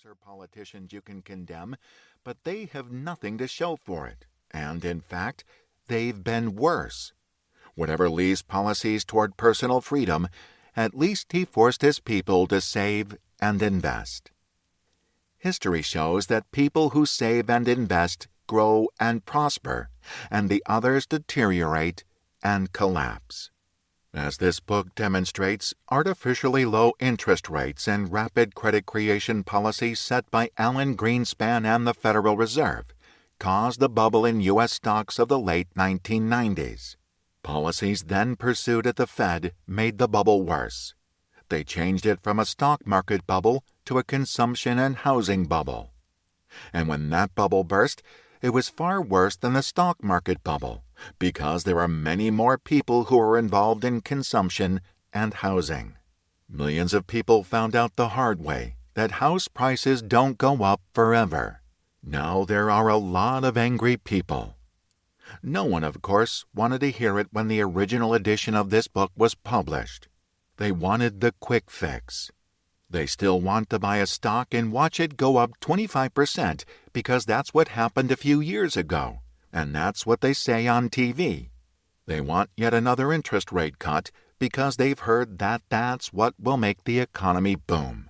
leaders or politicians you can condemn, but they have nothing to show for it. And, in fact, they've been worse. Whatever Lee's policies toward personal freedom, at least he forced his people to save and invest. History shows that people who save and invest grow and prosper, and the others deteriorate and collapse. As this book demonstrates, artificially low interest rates and rapid credit creation policies set by Alan Greenspan and the Federal Reserve caused the bubble in U.S. stocks of the late 1990s. Policies then pursued at the Fed made the bubble worse. They changed it from a stock market bubble to a consumption and housing bubble. And when that bubble burst, it was far worse than the stock market bubble, because there are many more people who are involved in consumption and housing. Millions of people found out the hard way that house prices don't go up forever. Now there are a lot of angry people. No one, of course, wanted to hear it when the original edition of this book was published. They wanted the quick fix. They still want to buy a stock and watch it go up 25% because that's what happened a few years ago, and that's what they say on TV. They want yet another interest rate cut because they've heard that that's what will make the economy boom.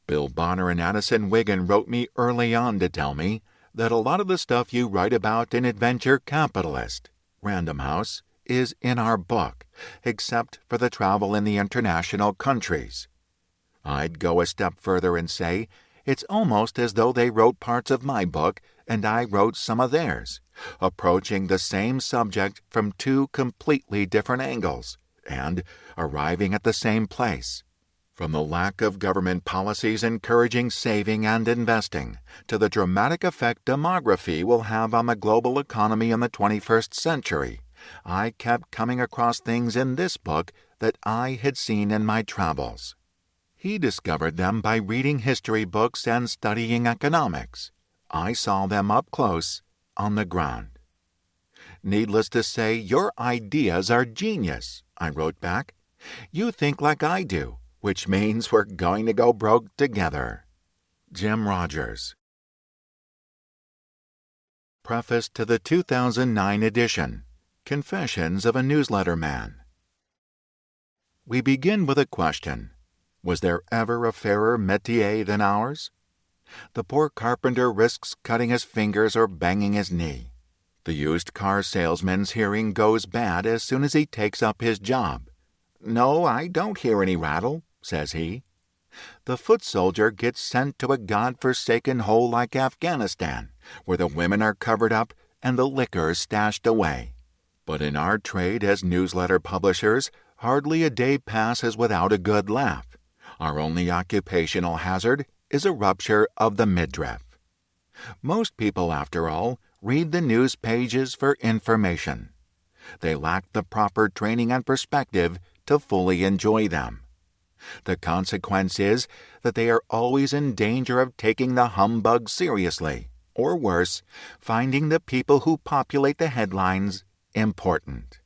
Bill Bonner and Addison Wiggin wrote me early on to tell me that a lot of the stuff you write about in Adventure Capitalist, Random House, is in our book, except for the travel in the international countries. I'd go a step further and say it's almost as though they wrote parts of my book and I wrote some of theirs, approaching the same subject from two completely different angles and arriving at the same place. From the lack of government policies encouraging saving and investing to the dramatic effect demography will have on the global economy in the 21st century, I kept coming across things in this book that I had seen in my travels. He discovered them by reading history books and studying economics. I saw them up close on the ground. Needless to say, your ideas are genius, I wrote back. You think like I do, which means we're going to go broke together. Jim Rogers. Preface to the 2009 edition. Confessions of a Newsletter Man. We begin with a question. Was there ever a fairer métier than ours? The poor carpenter risks cutting his fingers or banging his knee. The used car salesman's hearing goes bad as soon as he takes up his job. "No, I don't hear any rattle," says he. The foot soldier gets sent to a god-forsaken hole like Afghanistan, where the women are covered up and the liquor stashed away. But in our trade as newsletter publishers, hardly a day passes without a good laugh. Our only occupational hazard is a rupture of the midriff. Most people, after all, read the news pages for information. They lack the proper training and perspective to fully enjoy them. The consequence is that they are always in danger of taking the humbug seriously, or worse, finding the people who populate the headlines important.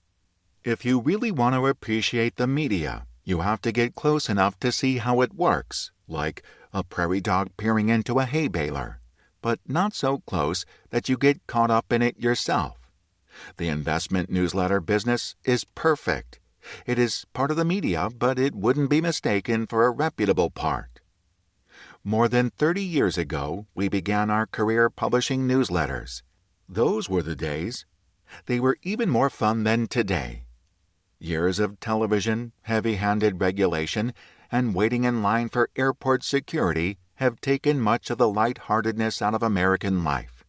If you really want to appreciate the media, you have to get close enough to see how it works, like a prairie dog peering into a hay baler, but not so close that you get caught up in it yourself. The investment newsletter business is perfect. It is part of the media, but it wouldn't be mistaken for a reputable part. More than 30 years ago, we began our career publishing newsletters. Those were the days. They were even more fun than today. Years of television, heavy-handed regulation, and waiting in line for airport security have taken much of the light-heartedness out of American life.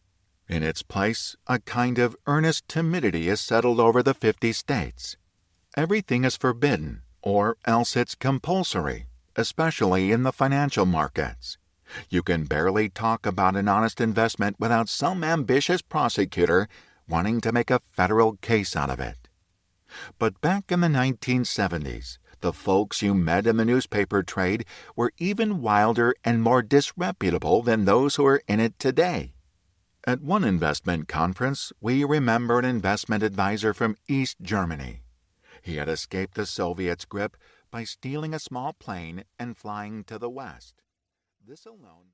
In its place, a kind of earnest timidity has settled over the 50 states. Everything is forbidden, or else it's compulsory, especially in the financial markets. You can barely talk about an honest investment without some ambitious prosecutor wanting to make a federal case out of it. But back in the 1970s, the folks you met in the newspaper trade were even wilder and more disreputable than those who are in it today. At one investment conference, we remember an investment advisor from East Germany. He had escaped the Soviets' grip by stealing a small plane and flying to the West. This alone